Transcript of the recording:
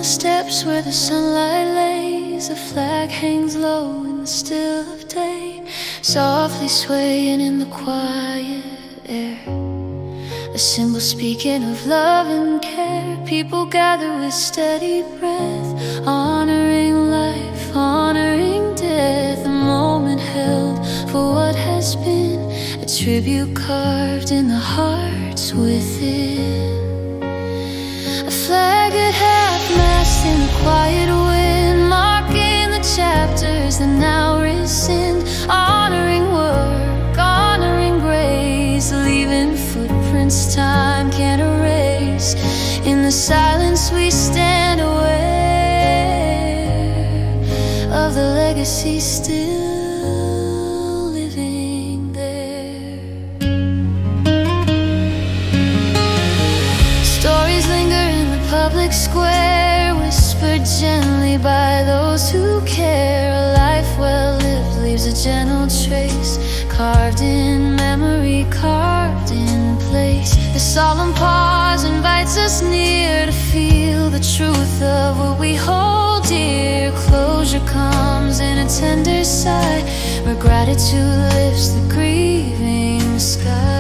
steps where the sunlight lays, a flag hangs low in the still of day, softly swaying in the quiet air. A symbol speaking of love and care. People gather with steady breath, honoring life, honoring death. A moment held for what has been, a tribute carved in the hearts within. A flag at half-mast in the quiet wind, marking the chapters that now rescind. Honoring work, honoring grace, leaving footprints time can't erase. In the silence we stand aware of the legacy still living there. Stories linger in the public square, whispered gently by those who care. A life well lived leaves a gentle trace, carved in memory, carved in place. The solemn pause invites us near to feel the truth of what we hold dear. Closure comes in a tender sigh, where gratitude lifts the grieving sky.